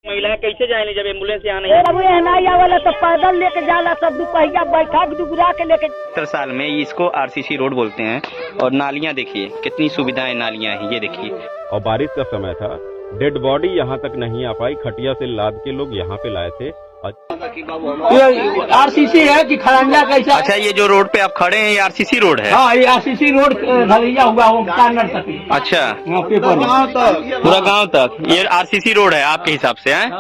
महिलाएं कैसे जाएंगी जब एम्बुलेंस यहाँ नहीं है? बाबू एनआईआ वाला तो पैदल लेके जाला, सब दुपहिया बैठा के दुगरा के लेके। 70 साल में इसको आरसीसी रोड बोलते हैं। और नालियाँ देखिए कितनी सुविधाएं नालियाँ हैं, ये देखिए। और बारिश का समय था, डेड बॉडी यहाँ तक नहीं आ पाई, खटिया से लाद के लोग यहाँ पे लाए थे। ये आरसीसी है कि खरंजा कैसा? अच्छा, ये जो रोड पे आप खड़े हैं ये आरसीसी रोड है? हाँ, ये आरसीसी रोड ढलैया हुआ ओमकार तक। अच्छा, पूरा गांव तक ये आरसीसी रोड है आपके हिसाब से? हैं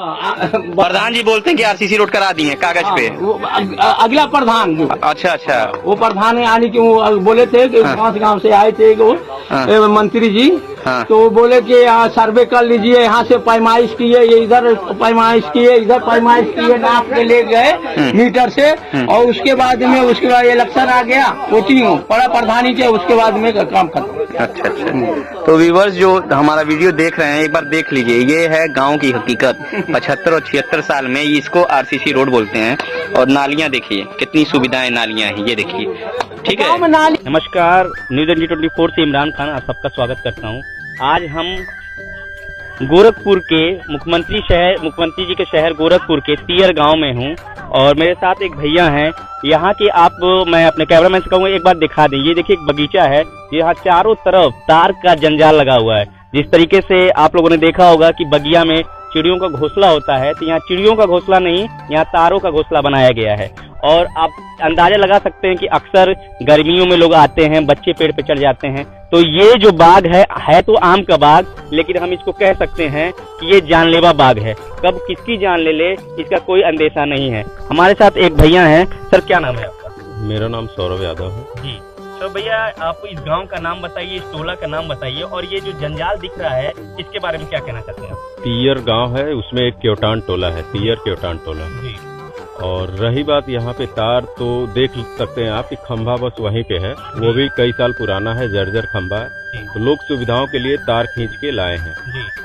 प्रधान जी बोलते हैं कि आरसीसी रोड करा दिए कागज पे। अगला प्रधान जो, अच्छा अच्छा, वो प्रधान आने की वो बोले थे कि 5 गांव से आए थे वो मंत्री जी। हाँ। तो बोले कि सर्वे कर लीजिए, यहाँ से पैमाइश किए, ये इधर पैमाइश किए, इधर पैमाइश किए, नाप के ले गए मीटर से। और उसके बाद इलेक्शन आ गया, वोटिंग बड़ा प्रधानी के, उसके बाद में काम खत्म। अच्छा अच्छा। तो व्यूअर्स जो हमारा वीडियो देख रहे हैं एक बार देख लीजिए, ये है गांव की हकीकत। 75 और 76 साल में इसको आरसीसी रोड बोलते हैं। और नालियाँ देखिए कितनी सुविधाएं नालियाँ हैं, ये देखिए। ठीक है, नमस्कार, न्यूज NG 24 से इमरान खान आप सबका स्वागत करता हूँ। आज हम गोरखपुर के मुख्यमंत्री जी के शहर गोरखपुर के तियर गांव में हूँ। और मेरे साथ एक भैया हैं यहाँ के। मैं अपने कैमरामैन से कहूँगा एक बार दिखा दें। ये देखिए एक बगीचा है, यहाँ चारों तरफ तार का जंजाल लगा हुआ है। जिस तरीके से आप लोगों ने देखा होगा कि बगिया में चिड़ियों का घोंसला होता है, तो यहाँ चिड़ियों का घोंसला नहीं, यहाँ तारों का घोंसला बनाया गया है। और आप अंदाजा लगा सकते हैं कि अक्सर गर्मियों में लोग आते हैं, बच्चे पेड़ पे चढ़ जाते हैं। तो ये जो बाग है तो आम का बाग, लेकिन हम इसको कह सकते हैं कि ये जानलेवा बाग है। कब किसकी जान ले ले इसका कोई अंदेशा नहीं है। हमारे साथ एक भैया हैं। सर क्या नाम है आपका? मेरा नाम सौरभ यादव है जी। तो भैया आप इस गांव का नाम बताइए, इस टोला का नाम बताइए, और ये जो जंजाल दिख रहा है इसके बारे में क्या कहना चाहते हैं? तियर गांव है, उसमें एक केवटान टोला है, तियर केवटान टोला। जी। और रही बात यहाँ पे तार, तो देख सकते हैं आप कि खंभा बस वहीं पे है, वो भी कई साल पुराना है, जर्जर खंभा है। तो लोग सुविधाओं के लिए तार खींच के लाए हैं।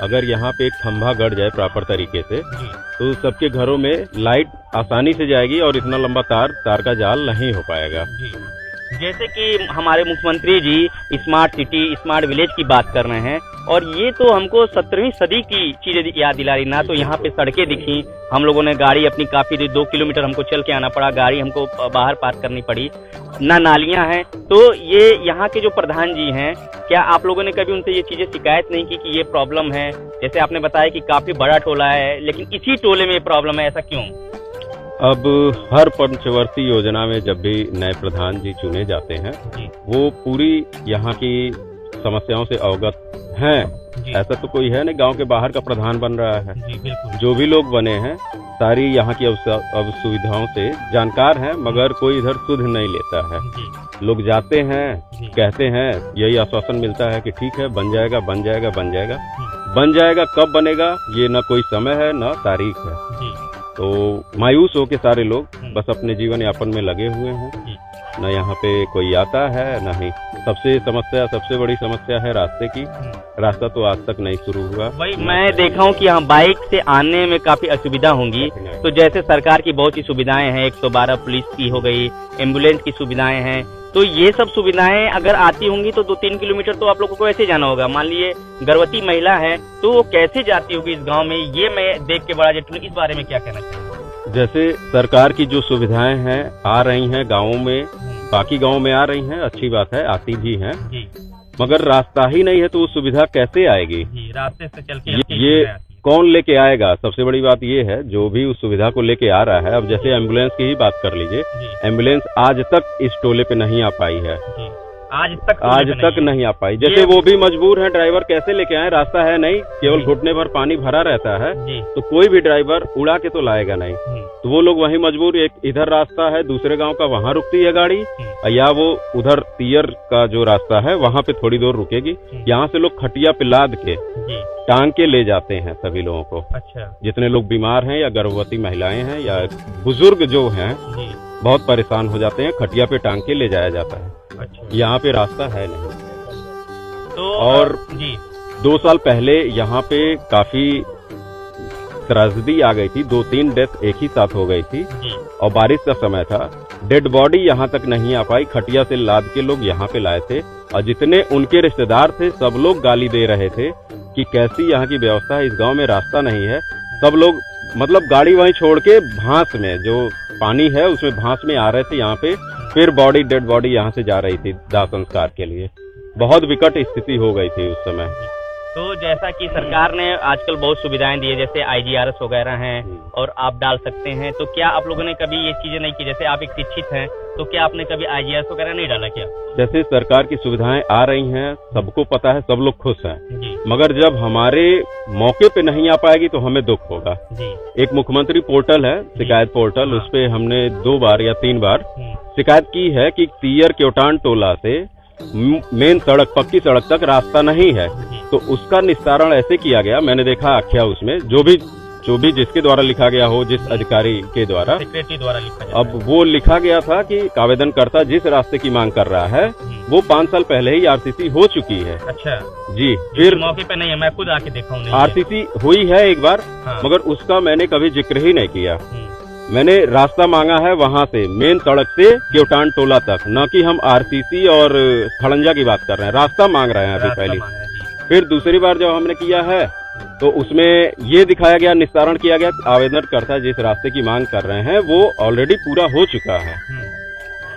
अगर यहाँ पे एक खंभा गड़ जाए प्रॉपर तरीके से तो सबके घरों में लाइट आसानी से जाएगी और इतना लंबा तार का जाल नहीं हो पाएगा। जैसे कि हमारे मुख्यमंत्री जी स्मार्ट सिटी, स्मार्ट विलेज की बात कर रहे हैं, और ये तो हमको 17वीं सदी की चीजें याद दिला रही। ना तो यहाँ पे सड़कें दिखी, हम लोगों ने गाड़ी अपनी काफी 2 किलोमीटर हमको चल के आना पड़ा, गाड़ी हमको बाहर पार्क करनी पड़ी, ना नालियाँ हैं। तो ये यहाँ के जो प्रधान जी हैं, क्या आप लोगों ने कभी उनसे ये चीजें शिकायत नहीं की कि ये प्रॉब्लम है? जैसे आपने बताया कि काफी बड़ा टोला है, लेकिन इसी टोले में प्रॉब्लम है, ऐसा क्यों? अब हर पंचवर्षीय योजना में जब भी नए प्रधान जी चुने जाते हैं वो पूरी यहाँ की समस्याओं से अवगत हैं। ऐसा तो कोई है नहीं गांव के बाहर का प्रधान बन रहा है। बिल्कुल। जो भी लोग बने हैं सारी यहाँ की अब सुविधाओं से जानकार हैं, मगर कोई इधर सुध नहीं लेता है। लोग जाते हैं, कहते हैं, यही आश्वासन मिलता है कि ठीक है बन जाएगा बन जाएगा बन जाएगा। बन जाएगा कब बनेगा ये न कोई समय है न तारीख है। तो मायूस होके सारे लोग बस अपने जीवन यापन में लगे हुए हैं। न यहाँ पे कोई आता है नहीं। सबसे बड़ी समस्या है रास्ते की। रास्ता तो आज तक नहीं शुरू हुआ। भाई मैं देखा हूँ कि यहाँ बाइक से आने में काफी असुविधा होंगी। तो जैसे सरकार की बहुत सी सुविधाएं हैं, 112 पुलिस की हो गई, एम्बुलेंस की सुविधाएं हैं, तो ये सब सुविधाएं अगर आती होंगी तो 2-3 किलोमीटर तो आप लोगों को ऐसे जाना होगा। मान लीजिए गर्भवती महिला है तो वो कैसे जाती होगी इस गांव में, ये मैं देख के बड़ा जटिल। इस बारे में क्या कहना चाहिए? जैसे सरकार की जो सुविधाएं हैं आ रही हैं गाँवों में, बाकी गाँव में आ रही हैं, अच्छी बात है, आती भी हैं, मगर रास्ता ही नहीं है तो वो सुविधा कैसे आएगी? रास्ते से चल के ये कौन लेके आएगा? सबसे बड़ी बात ये है जो भी उस सुविधा को लेके आ रहा है। अब जैसे एम्बुलेंस की ही बात कर लीजिए, एम्बुलेंस आज तक इस टोले पे नहीं आ पाई है, आज तक नहीं आ पाई। जैसे वो भी मजबूर है, ड्राइवर कैसे लेके आए? रास्ता है नहीं, केवल घुटने भर पानी भरा रहता है, तो कोई भी ड्राइवर उड़ा के तो लाएगा नहीं। तो वो लोग वहीं मजबूर, एक इधर रास्ता है दूसरे गांव का, वहां रुकती है गाड़ी, या वो उधर तियर का जो रास्ता है वहां पे थोड़ी दूर रुकेगी। यहाँ से लोग खटिया पे लाद के टांग के ले जाते हैं सभी लोगों को। अच्छा। जितने जितने लोग बीमार हैं या गर्भवती महिलाएं हैं या बुजुर्ग जो हैं बहुत परेशान हो जाते हैं, खटिया पे टांग के ले जाया जाता है। अच्छा। यहाँ पे रास्ता है नहीं। तो और 2 साल पहले यहाँ पे काफी त्रासदी आ गई थी, 2-3 डेथ एक ही साथ हो गई थी। और बारिश का समय था, डेड बॉडी यहाँ तक नहीं आ पाई, खटिया से लाद के लोग यहाँ पे लाए थे। और जितने उनके रिश्तेदार थे सब लोग गाली दे रहे थे कि कैसी यहाँ की व्यवस्था है, इस गांव में रास्ता नहीं है। सब लोग मतलब गाड़ी वहीं छोड़ के भांस में, जो पानी है उसमें भांस में आ रहे थे यहाँ पे, फिर डेड बॉडी यहाँ से जा रही थी दाह संस्कार के लिए। बहुत विकट स्थिति हो गई थी उस समय। तो जैसा कि सरकार ने आजकल बहुत सुविधाएं दी है, जैसे IGRS वगैरह हैं और आप डाल सकते हैं, तो क्या आप लोगों ने कभी ये चीजें नहीं की? जैसे आप एक शिक्षित हैं, तो क्या आपने कभी IGRS वगैरह नहीं डाला क्या? जैसे सरकार की सुविधाएं आ रही हैं, सबको पता है, सब लोग खुश हैं, जी मगर जब हमारे मौके पे नहीं आ पाएगी तो हमें दुख होगा। जी। एक मुख्यमंत्री पोर्टल है, शिकायत पोर्टल, उस पे हमने 2 बार या 3 बार शिकायत की है कि तियर क्योटान टोला से मेन सड़क, पक्की सड़क तक रास्ता नहीं है। तो उसका निस्तारण ऐसे किया गया, मैंने देखा आख्या उसमें, जो भी जिसके द्वारा लिखा गया हो, जिस अधिकारी के द्वारा, सेक्रेटरी द्वारा लिखा अब वो लिखा गया था कि आवेदनकर्ता जिस रास्ते की मांग कर रहा है वो 5 साल पहले ही RCC हो चुकी है। अच्छा जी, फिर मौके पे नहीं है, मैं खुद आके देखा हूँ। RCC हुई है एक बार, मगर उसका मैंने कभी जिक्र ही नहीं किया। मैंने रास्ता मांगा है वहाँ से, मेन सड़क से क्योटान टोला तक, न कि हम RCC और खड़ंजा की बात कर रहे हैं, रास्ता मांग रहे हैं अभी पहले। फिर दूसरी बार जब हमने किया है तो उसमें ये दिखाया गया, निस्तारण किया गया, आवेदनकर्ता जिस रास्ते की मांग कर रहे हैं वो ऑलरेडी पूरा हो चुका है।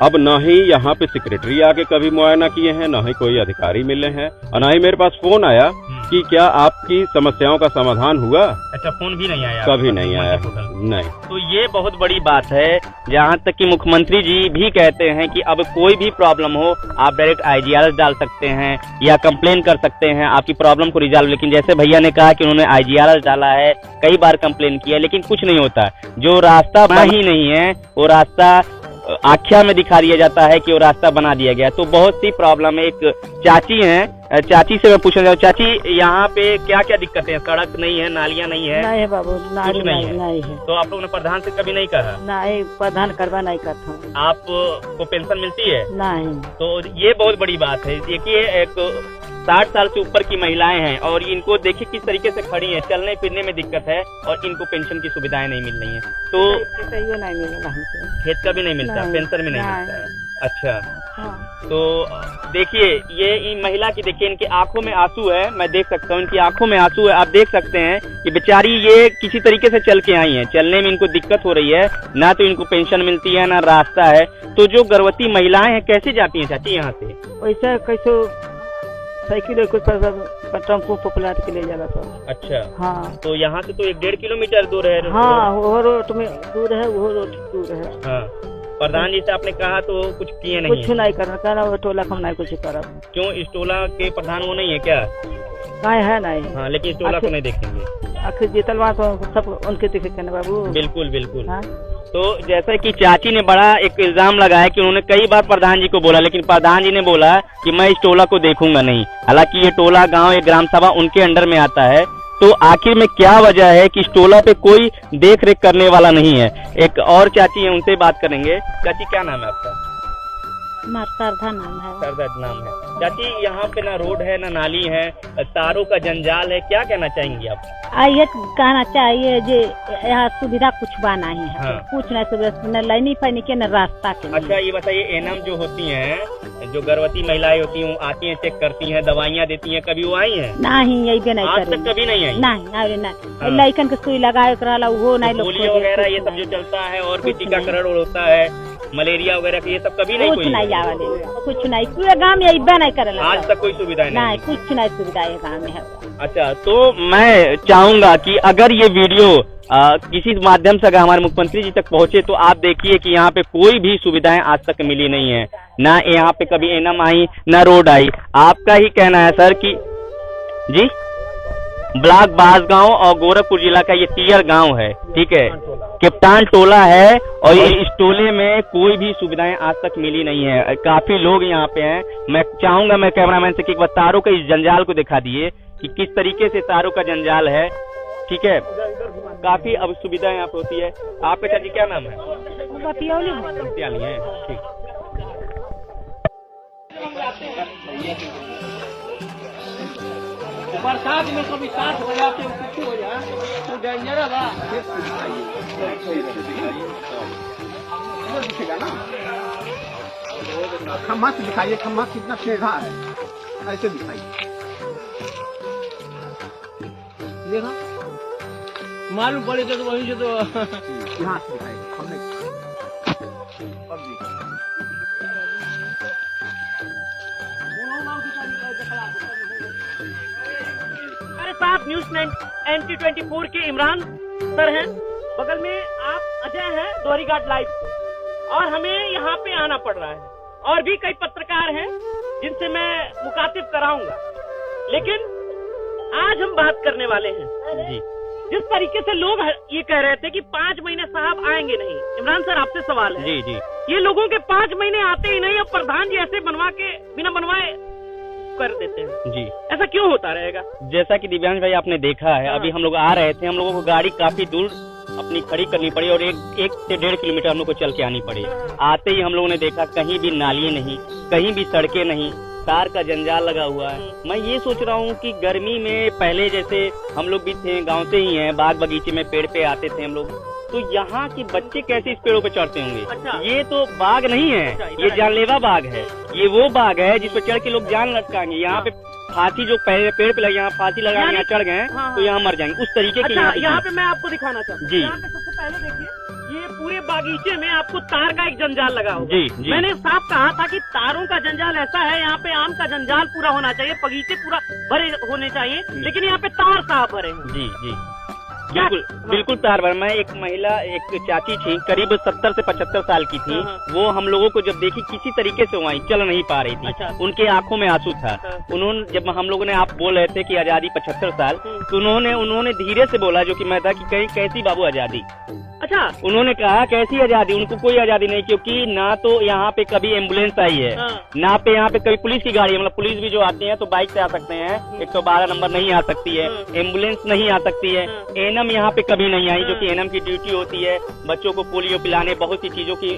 अब न ही यहाँ पे सेक्रेटरी आके कभी मुआयना किए हैं, न ही कोई अधिकारी मिले हैं, और न ही मेरे पास फोन आया कि क्या आपकी समस्याओं का समाधान हुआ। अच्छा, फोन भी नहीं आया? कभी नहीं आया, नहीं। तो ये बहुत बड़ी बात है, जहाँ तक कि मुख्यमंत्री जी भी कहते हैं कि अब कोई भी प्रॉब्लम हो आप डायरेक्ट IGRS डाल सकते हैं या कंप्लेन कर सकते हैं आपकी प्रॉब्लम को रिजॉल्व। लेकिन जैसे भैया ने कहा कि उन्होंने IGRS डाला है, कई बार कंप्लेन किया, लेकिन कुछ नहीं होता। जो रास्ता बना ही नहीं है वो रास्ता आख्या में दिखा दिया जाता है कि वो रास्ता बना दिया गया। तो बहुत सी प्रॉब्लम है। एक चाची हैं, चाची से मैं पूछना चाहूँ, चाची यहाँ पे क्या क्या दिक्कतें हैं? सड़क नहीं है, नालियाँ नहीं है? नहीं है बाबू, नाली नहीं है। तो आप लोगों ने प्रधान से कभी नहीं कहा? नहीं, प्रधान करवा नहीं करता हूँ। आपको पेंशन मिलती है? नहीं। तो ये बहुत बड़ी बात है। देखिए, एक 60 साल से ऊपर की महिलाएं हैं और इनको देखिए किस तरीके से खड़ी हैं, चलने फिरने में दिक्कत है और इनको पेंशन की सुविधाएं नहीं मिल रही हैं। तो नहीं मिलेगा हमको, खेत का भी नहीं मिलता, पेंशन भी नहीं मिलता है। अच्छा, हाँ। तो देखिए ये महिला की, देखिए इनकी आंखों में आंसू है, मैं देख सकता हूँ इनकी आंखों में आंसू है। आप देख सकते हैं कि बेचारी ये किसी तरीके से चल के आई हैं, चलने में इनको दिक्कत हो रही है, ना तो इनको पेंशन मिलती है ना रास्ता है। तो जो गर्भवती महिलाएं हैं कैसे जाती हैं चाची यहाँ से? वैसे कैसे साइकिल टेम्पो पॉपुलर के लिए जाना था। अच्छा, हाँ। तो यहाँ से तो 1-1.5 किलोमीटर दूर है। हाँ, वो रोड में दूर है, वो रोड दूर है। हाँ। प्रधान जी से आपने कहा तो कुछ किए नहीं? कुछ नहीं करना, वो टोला हम नहीं कुछ कर। क्यों, इस टोला के प्रधान वो नहीं है क्या? नहीं है, नहीं। हाँ, लेकिन इस टोला को नहीं देखेंगे। आखिर जीतलवा तो सब उनके देखे ना बाबू। बिल्कुल बिल्कुल। हाँ? तो जैसा कि चाची ने बड़ा एक इल्जाम लगाया कि उन्होंने कई बार प्रधान जी को बोला, लेकिन प्रधान जी ने बोला कि मैं इस टोला को देखूंगा नहीं। हालांकि ये टोला गांव, ये ग्राम सभा उनके अंडर में आता है। तो आखिर में क्या वजह है कि इस टोला पे कोई देख रेख करने वाला नहीं है? एक और चाची है, उनसे बात करेंगे। चाची क्या नाम है आपका? सरदा नाम है। सरदा नाम है। चाची, यहाँ पे ना रोड है ना नाली है, तारों का जंजाल है, क्या कहना चाहेंगी आप? ये कहना चाहिए जे यहाँ सुविधा कुछ बना ही है। हाँ। कुछ नहीं सुविधा, न लाइनी पानी के न रास्ता के। अच्छा, ये बताइए, एनम जो होती हैं, जो गर्भवती महिलाएं होती हैं, आती हैं, चेक करती हैं, दवाइयाँ देती हैं, कभी वो आई हैं? नहीं, यही नहीं। आज तक कभी नहीं आई? नहीं। लड़कन के सुई लगाए वो नहीं। पोलियो वगैरह ये सब जो चलता है और भी टीकाकरण होता है, मलेरिया वगैरह के, ये सब कभी नहीं? कुछ नहीं आवाले, कुछ नहीं, पूरे गाँव में यही नहीं करे। आज तक कोई सुविधा नहीं? कुछ नहीं सुविधा ये गाँव में है। अच्छा, तो मैं चाहूंगा कि अगर ये वीडियो किसी माध्यम से अगर हमारे मुख्यमंत्री जी तक पहुंचे तो आप देखिए कि यहाँ पे कोई भी सुविधाएं आज तक मिली नहीं है, ना यहाँ पे कभी एनम आई ना रोड आई। आपका ही कहना है सर कि जी, ब्लॉक बांसगांव और गोरखपुर जिला का ये तियर गांव है, ठीक है, क्योटान टोला है, और इस टोले में कोई भी सुविधाएं आज तक मिली नहीं है। काफी लोग यहाँ पे हैं। मैं चाहूंगा, मैं कैमरामैन से कि एक बार तारों के इस जंजाल को दिखा दिए कि किस तरीके से तारों का जंजाल है, ठीक है। काफी अब सुविधा यहाँ पे होती है। आपका चाची क्या नाम है? बतियाली है, ठीक। बरसात में कभी 60 हो जाते कुछ हो जाए तो डेंजर है। दिखेगा ना, खम्मा से दिखाइए, खम्मा कितना सीधा है, ऐसे दिखाइए। देखा, मालूम पड़ेगा तो वहीं से तो यहाँ से दिखाएगा हमने हमारे साथ न्यूज 24 के इमरान सर हैं, बगल में आप अजय हैं दोहरी घाट लाइव से, और हमें यहाँ पे आना पड़ रहा है। और भी कई पत्रकार हैं जिनसे मैं मुखातिब कराऊंगा, लेकिन आज हम बात करने वाले हैं जी जिस तरीके से लोग ये कह रहे थे कि 5 महीने साहब आएंगे नहीं। इमरान सर आपसे सवाल है जी जी, ये लोगों के 5 महीने आते ही नहीं और प्रधान जी ऐसे बनवा के बिना बनवाए कर देते हैं जी। ऐसा क्यों होता रहेगा? जैसा कि दिव्यांश भाई आपने देखा है, अभी हम लोग आ रहे थे, हम लोगों को गाड़ी काफी दूर अपनी खड़ी करनी पड़ी और 1 से 1.5 किलोमीटर हम लोग को चल के आनी पड़ी। आते ही हम लोगों ने देखा कहीं भी नाली नहीं, कहीं भी सड़कें नहीं, तार का जंजाल लगा हुआ है। मैं ये सोच रहा हूँ कि गर्मी में पहले जैसे हम लोग भी थे, गाँव से ही हैं, बाग बगीचे में पेड़ पे आते थे हम लोग, तो यहाँ के बच्चे कैसे इस पेड़ों पे चढ़ते होंगे? अच्छा। ये तो बाग नहीं है, ये जानलेवा बाग है। ये वो बाग है जिस पे चढ़ के लोग जान लटकाएंगे। यहाँ पे फांसी जो पेड़ पे लगे, यहाँ फांसी लगा यहाँ चढ़ गए हाँ, तो यहाँ मर जाएंगे, उस तरीके के। अच्छा, यहाँ पे मैं आपको दिखाना चाहता हूँ। जी। यहाँ पे सबसे पहले देखिए, ये पूरे बागीचे में आपको तार का एक जंजाल लगा होगा। जी, जी। मैंने साफ कहा था कि तारों का जंजाल ऐसा है, यहाँ पे आम का जंजाल पूरा होना चाहिए, बगीचे पूरा भरे होने चाहिए, लेकिन यहाँ पे तार साफ भरे हैं। जी जी, बिल्कुल बिल्कुल तार भर। मैं एक महिला, एक चाची थी, करीब 70 से 75 साल की थी। वो हम लोगों को जब देखी किसी तरीके से वहीं चल नहीं पा रही थी। अच्छा। उनके आंखों में आंसू था। उन्होंने, जब हम लोगों ने, आप बोल रहे थे कि आजादी 75 साल, तो उन्होंने धीरे से बोला, जो कि मैं था कि कहीं कैसी बाबू आजादी। अच्छा, उन्होंने कहा कैसी आजादी? उनको कोई आजादी नहीं, क्योंकि ना तो यहाँ पे कभी एम्बुलेंस आई है, ना पे यहाँ पे कभी पुलिस की गाड़ी है। मतलब पुलिस भी जो आते हैं तो बाइक से आ सकते हैं, 112 नंबर नहीं आ सकती है, एम्बुलेंस नहीं आ सकती है, एनएम यहाँ पे कभी नहीं आई, जो कि एनएम की ड्यूटी होती है बच्चों को पोलियो पिलाने, बहुत सी चीजों की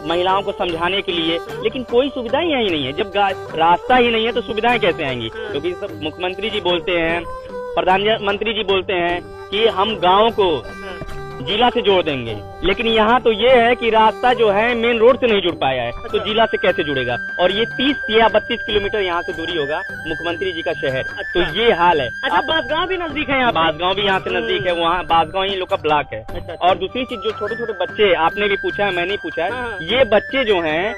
महिलाओं को समझाने के लिए। लेकिन कोई सुविधा यही नहीं है। जब रास्ता ही नहीं है तो सुविधाएं कैसे आएंगी? क्योंकि सब मुख्यमंत्री जी बोलते हैं, प्रधानमंत्री जी बोलते हैं कि हम गाँव को जिला से जोड़ देंगे, लेकिन यहाँ तो ये है कि रास्ता जो है मेन रोड से नहीं जुड़ पाया है, तो जिला से कैसे जुड़ेगा? और ये 30 या 32 किलोमीटर यहाँ से दूरी होगा मुख्यमंत्री जी का शहर। तो ये हाल है। अच्छा, बांसगांव भी नजदीक है, यहाँ बांसगांव भी यहाँ से नजदीक है, वहाँ बांसगांव ही लोग का ब्लॉक है। और दूसरी चीज, जो छोटे छोटे बच्चे, आपने भी पूछा है, मैंने पूछा है, ये बच्चे जो हैं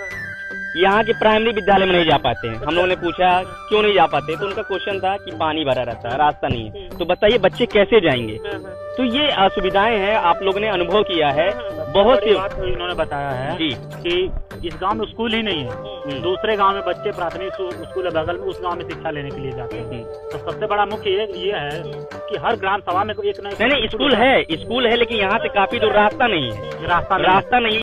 यहाँ के प्राइमरी विद्यालय में नहीं जा पाते हैं। हम लोगों ने पूछा क्यों नहीं जा पाते, तो उनका क्वेश्चन था कि पानी भरा रहता है, रास्ता नहीं है। तो बताइए बच्चे कैसे जाएंगे? तो ये असुविधाएं हैं, आप लोगों ने अनुभव किया है बहुत सी। बात इन्होंने बताया है जी कि इस गांव में स्कूल ही नहीं है, दूसरे गांव में बच्चे प्राथमिक स्कूल है बगल में, उस गांव में शिक्षा लेने के लिए जाते हैं। तो सबसे बड़ा मुख्य ये है कि हर ग्राम सभा में एक नहीं, स्कूल है, लेकिन यहाँ से काफी दूर रास्ता नहीं है, रास्ता नहीं